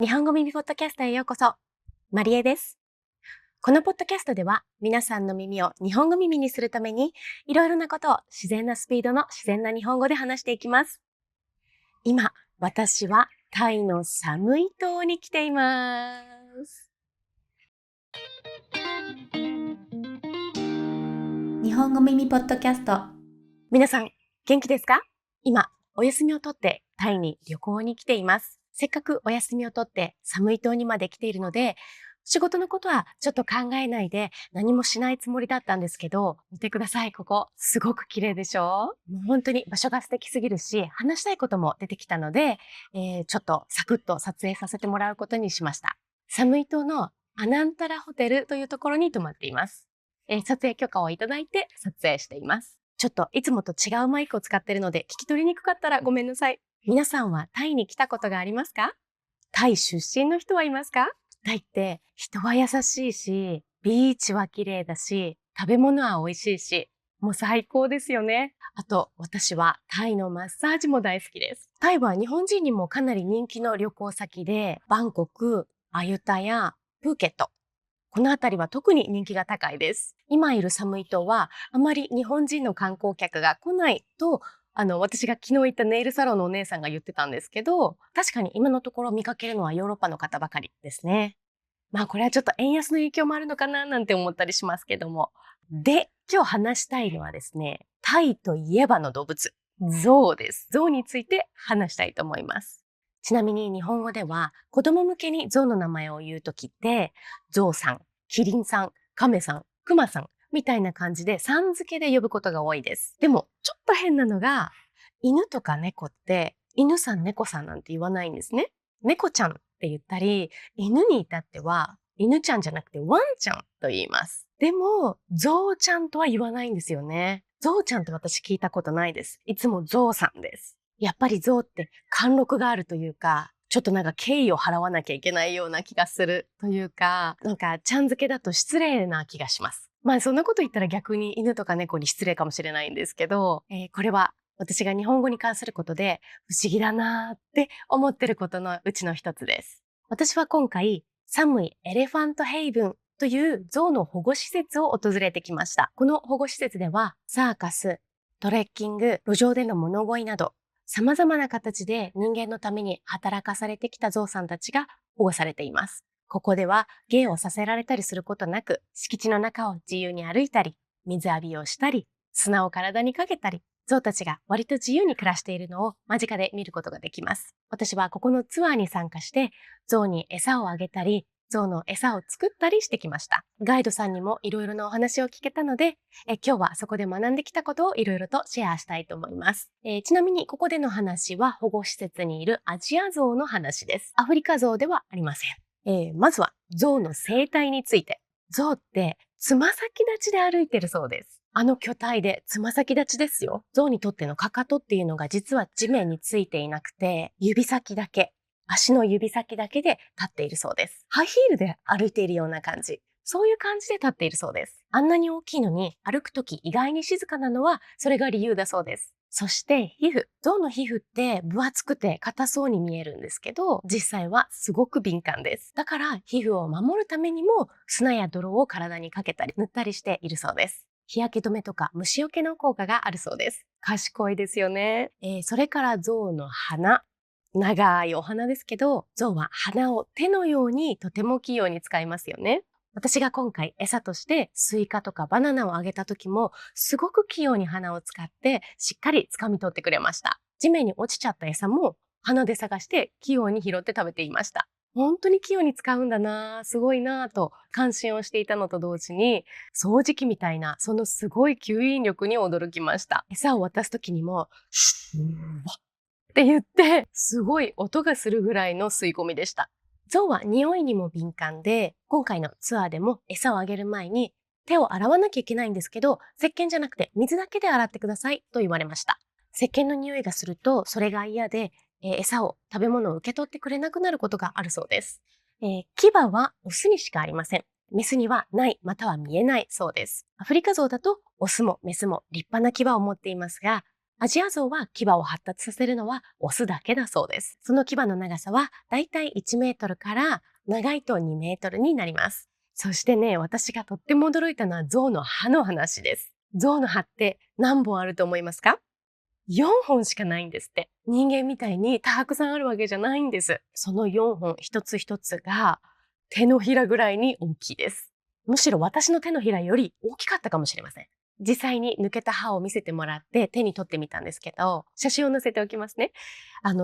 日本語耳ポッドキャストへようこそ。マリエです。このポッドキャストでは皆さんの耳を日本語耳にするためにいろいろなことを自然なスピードの自然な日本語で話していきます。今、私はタイの寒い島に来ています。日本語耳ポッドキャスト。皆さん、元気ですか？今、お休みを取ってタイに旅行に来ています。せっかくお休みを取って寒い島にまで来ているので、仕事のことはちょっと考えないで何もしないつもりだったんですけど、見てください、ここ。すごく綺麗でしょ？もう本当に場所が素敵すぎるし、話したいことも出てきたので、ちょっとサクッと撮影させてもらうことにしました。寒い島のアナンタラホテルというところに泊まっています。撮影許可をいただいて撮影しています。ちょっといつもと違うマイクを使っているので聞き取りにくかったらごめんなさい。皆さんはタイに来たことがありますか？タイ出身の人はいますか？タイって人は優しいし、ビーチは綺麗だし、食べ物は美味しいし、もう最高ですよね。あと、私はタイのマッサージも大好きです。タイは日本人にもかなり人気の旅行先で、バンコク、アユタヤ、プーケット。この辺りは特に人気が高いです。今いるサムイ島はあまり日本人の観光客が来ないと、私が昨日行ったネイルサロンのお姉さんが言ってたんですけど、確かに今のところ見かけるのはヨーロッパの方ばかりですね。まあこれはちょっと円安の影響もあるのかななんて思ったりしますけども。で、今日話したいのはですね、タイといえばの動物、ゾウです。ゾウについて話したいと思います。ちなみに日本語では子供向けにゾウの名前を言うときって、ゾウさん、キリンさん、カメさん、クマさんみたいな感じでさん付けで呼ぶことが多いです。でもちょっと変なのが、犬とか猫って犬さん猫さんなんて言わないんですね。猫ちゃんって言ったり、犬に至っては犬ちゃんじゃなくてワンちゃんと言います。でもゾウちゃんとは言わないんですよね。ゾウちゃんって私聞いたことないです。いつもゾウさんです。やっぱりゾウって貫禄があるというか、ちょっとなんか敬意を払わなきゃいけないような気がするというか、なんかちゃん付けだと失礼な気がします。まあそんなこと言ったら逆に犬とか猫に失礼かもしれないんですけど、これは私が日本語に関することで不思議だなーって思ってることのうちの一つです。私は今回、寒いエレファントヘイブンという象の保護施設を訪れてきました。この保護施設ではサーカス、トレッキング、路上での物乞いなど、様々な形で人間のために働かされてきたゾウさんたちが保護されています。ここでは芸をさせられたりすることなく、敷地の中を自由に歩いたり、水浴びをしたり、砂を体にかけたり、ゾウたちが割と自由に暮らしているのを間近で見ることができます。私はここのツアーに参加して、ゾウに餌をあげたり、ゾウの餌を作ったりしてきました。ガイドさんにもいろいろなお話を聞けたので、今日はそこで学んできたことをいろいろとシェアしたいと思います。ちなみにここでの話は保護施設にいるアジアゾウの話です。アフリカゾウではありません。まずはゾウの生態について。ゾウってつま先立ちで歩いてるそうです。あの巨体でつま先立ちですよ。ゾウにとってのかかとっていうのが実は地面についていなくて、指先だけ。足の指先だけで立っているそうです。ハイヒールで歩いているような感じ。そういう感じで立っているそうです。あんなに大きいのに歩くとき意外に静かなのはそれが理由だそうです。そして皮膚。象の皮膚って分厚くて硬そうに見えるんですけど、実際はすごく敏感です。だから皮膚を守るためにも砂や泥を体にかけたり塗ったりしているそうです。日焼け止めとか虫除けの効果があるそうです。賢いですよね。それから象の鼻。長いお花ですけど、象は鼻を手のようにとても器用に使いますよね。私が今回餌としてスイカとかバナナをあげた時も、すごく器用に鼻を使ってしっかり掴み取ってくれました。地面に落ちちゃった餌も鼻で探して器用に拾って食べていました。本当に器用に使うんだなぁ、すごいなぁと感心をしていたのと同時に、掃除機みたいなそのすごい吸引力に驚きました。餌を渡す時にも、シュッって言って、すごい音がするぐらいの吸い込みでした。象は匂いにも敏感で、今回のツアーでも餌をあげる前に手を洗わなきゃいけないんですけど、石鹸じゃなくて水だけで洗ってくださいと言われました。石鹸の匂いがするとそれが嫌で、餌を食べ物を受け取ってくれなくなることがあるそうです。牙はオスにしかありません。メスにはないまたは見えないそうです。アフリカゾウだとオスもメスも立派な牙を持っていますが、アジアゾウは牙を発達させるのはオスだけだそうです。その牙の長さはだいたい1メートルから長いと2メートルになります。そしてね、私がとっても驚いたのはゾウの歯の話です。ゾウの歯って何本あると思いますか？4本しかないんですって。人間みたいにたくさんあるわけじゃないんです。その4本一つ一つが手のひらぐらいに大きいです。むしろ私の手のひらより大きかったかもしれません。実際に抜けた歯を見せてもらって手に取ってみたんですけど、写真を載せておきますね。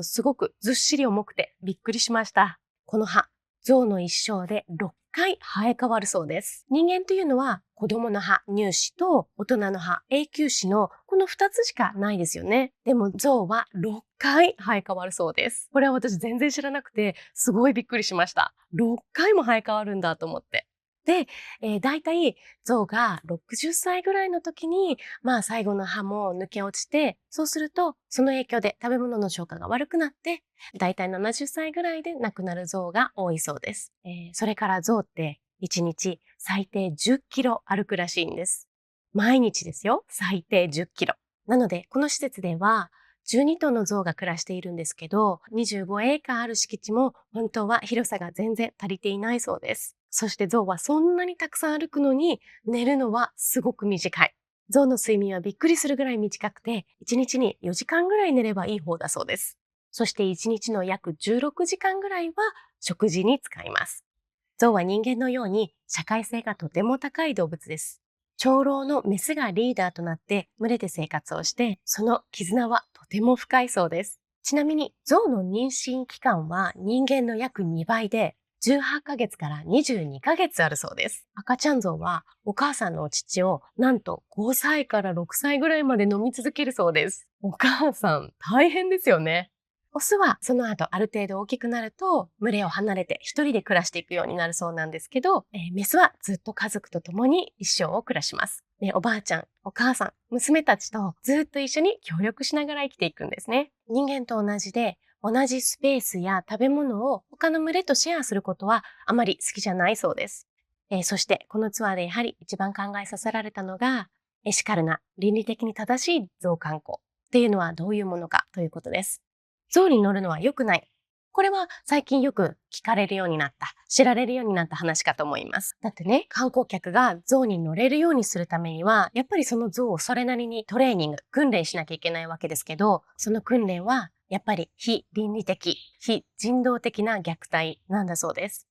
すごくずっしり重くてびっくりしました。この歯、象の一生で6回生え変わるそうです。人間というのは子供の歯、乳歯と大人の歯、永久歯のこの2つしかないですよね。でも象は6回生え変わるそうです。これは私全然知らなくてすごいびっくりしました。6回も生え変わるんだと思って。で、だいたい象が60歳ぐらいの時に、最後の歯も抜け落ちて、そうすると、その影響で食べ物の消化が悪くなって、だいたい70歳ぐらいで亡くなる象が多いそうです。それから象って1日最低10キロ歩くらしいんです。毎日ですよ。最低10キロ。なので、この施設では、12頭の象が暮らしているんですけど、25エーカーある敷地も本当は広さが全然足りていないそうです。そして象はそんなにたくさん歩くのに寝るのはすごく短い。象の睡眠はびっくりするぐらい短くて、1日に4時間ぐらい寝ればいい方だそうです。そして1日の約16時間ぐらいは食事に使います。象は人間のように社会性がとても高い動物です。長老のメスがリーダーとなって群れで生活をして、その絆はとても深いそうです。ちなみに、象の妊娠期間は人間の約2倍で、18ヶ月から22ヶ月あるそうです。赤ちゃん象はお母さんのお乳をなんと5歳から6歳ぐらいまで飲み続けるそうです。お母さん大変ですよね。オスはその後ある程度大きくなると群れを離れて一人で暮らしていくようになるそうなんですけど、メスはずっと家族と共に一生を暮らします。おばあちゃん、お母さん、娘たちとずっと一緒に協力しながら生きていくんですね。人間と同じで同じスペースや食べ物を他の群れとシェアすることはあまり好きじゃないそうです。そしてこのツアーでやはり一番考えさせられたのが、エシカルな倫理的に正しい象観光っていうのはどういうものかということです。象に乗るのは良くない。これは最近よく聞かれるようになった、知られるようになった話かと思います。だってね、観光客が象に乗れるようにするためには、やっぱりその象をそれなりにトレーニング、訓練しなきゃいけないわけですけど、その訓練はやっぱり非倫理的、非人道的な虐待なんだそうです。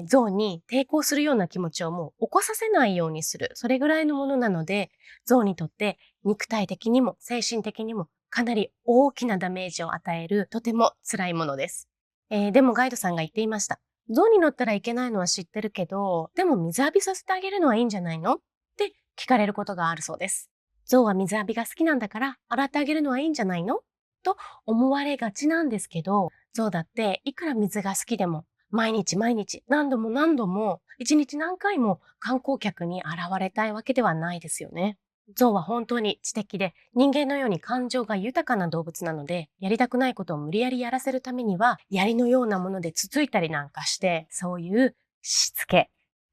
象に抵抗するような気持ちをもう起こさせないようにする。それぐらいのものなので、象にとって肉体的にも精神的にもかなり大きなダメージを与えるとても辛いものです。でもガイドさんが言っていました。象に乗ったらいけないのは知ってるけど、でも水浴びさせてあげるのはいいんじゃないのって聞かれることがあるそうです。象は水浴びが好きなんだから洗ってあげるのはいいんじゃないのと思われがちなんですけど、象だっていくら水が好きでも毎日毎日何度も何度も一日何回も観光客に現れたいわけではないですよね。象は本当に知的で人間のように感情が豊かな動物なので、やりたくないことを無理やりやらせるためには、槍のようなものでつついたりなんかして、そういうしつけ、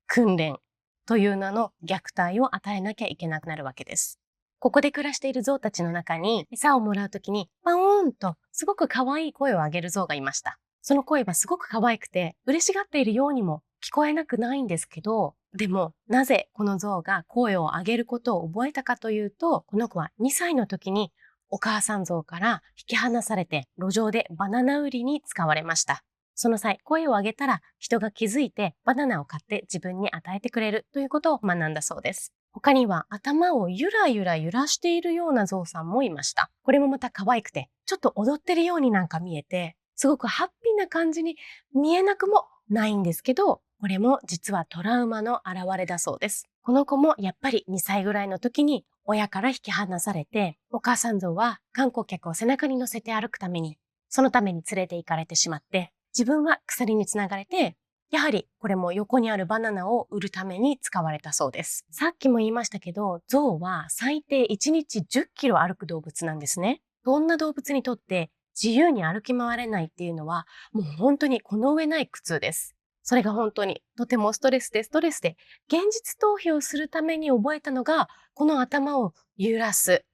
訓練という名の虐待を与えなきゃいけなくなるわけです。ここで暮らしている象たちの中に、餌をもらうときに、パオーンとすごく可愛い声を上げる象がいました。その声はすごく可愛くて、嬉しがっているようにも聞こえなくないんですけど、でも、なぜこの象が声を上げることを覚えたかというと、この子は2歳の時にお母さん象から引き離されて路上でバナナ売りに使われました。その際、声を上げたら人が気づいてバナナを買って自分に与えてくれるということを学んだそうです。他には頭をゆらゆら揺らしているような象さんもいました。これもまた可愛くて、ちょっと踊ってるようになんか見えて、すごくハッピーな感じに見えなくもないんですけど、これも実はトラウマの表れだそうです。この子もやっぱり2歳ぐらいの時に親から引き離されて、お母さん象は観光客を背中に乗せて歩くために、そのために連れて行かれてしまって、自分は鎖につながれて、やはりこれも横にあるバナナを売るために使われたそうです。さっきも言いましたけど、象は最低1日10キロ歩く動物なんですね。そんな動物にとって自由に歩き回れないっていうのは、もう本当にこの上ない苦痛です。それが本当にとてもストレスで、現実逃避をするために覚えたのが、この頭を揺らす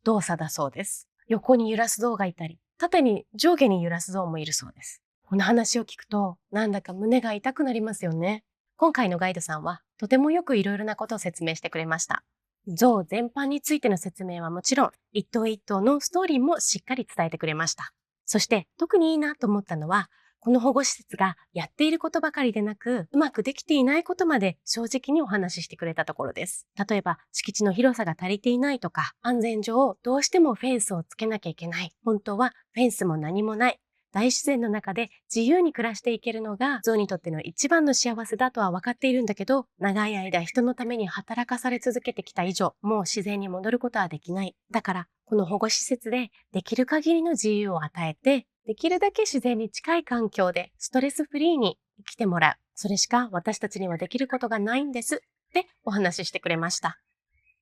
動作だそうです。横に揺らす象がいたり、縦に上下に揺らす象もいるそうです。この話を聞くと、なんだか胸が痛くなりますよね。今回のガイドさんは、とてもよくいろいろなことを説明してくれました。象全般についての説明はもちろん、一頭一頭のストーリーもしっかり伝えてくれました。そして特にいいなと思ったのは、この保護施設がやっていることばかりでなく、うまくできていないことまで正直にお話ししてくれたところです。例えば、敷地の広さが足りていないとか、安全上どうしてもフェンスをつけなきゃいけない。本当はフェンスも何もない。大自然の中で自由に暮らしていけるのが象にとっての一番の幸せだとは分かっているんだけど、長い間人のために働かされ続けてきた以上、もう自然に戻ることはできない。だから、この保護施設でできる限りの自由を与えて、できるだけ自然に近い環境でストレスフリーに生きてもらう。それしか私たちにはできることがないんですってお話ししてくれました。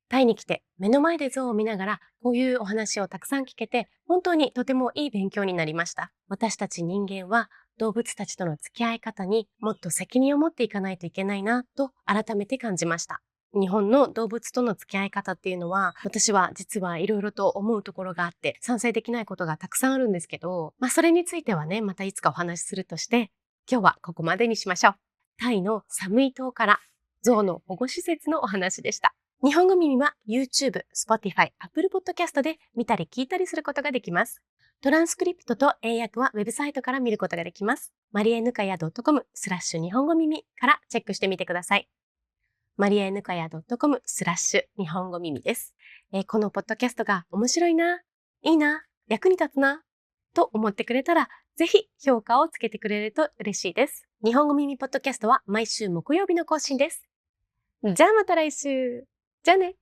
タイに来て目の前で象を見ながらこういうお話をたくさん聞けて本当にとてもいい勉強になりました。私たち人間は動物たちとの付き合い方にもっと責任を持っていかないといけないなと改めて感じました。日本の動物との付き合い方っていうのは私は実はいろいろと思うところがあって賛成できないことがたくさんあるんですけど、それについてはね、またいつかお話しするとして今日はここまでにしましょう。タイのサムイ島から象の保護施設のお話でした。日本語耳は YouTube、Spotify、Apple Podcast で見たり聞いたりすることができます。トランスクリプトと英訳はウェブサイトから見ることができます。マリエヌカヤ .com/日本語耳からチェックしてみてください。マリエヌカヤ .com/日本語耳です。このポッドキャストが面白いな、いいな、役に立つな、と思ってくれたら、ぜひ評価をつけてくれると嬉しいです。日本語耳ポッドキャストは毎週木曜日の更新です。じゃあまた来週。じゃあね。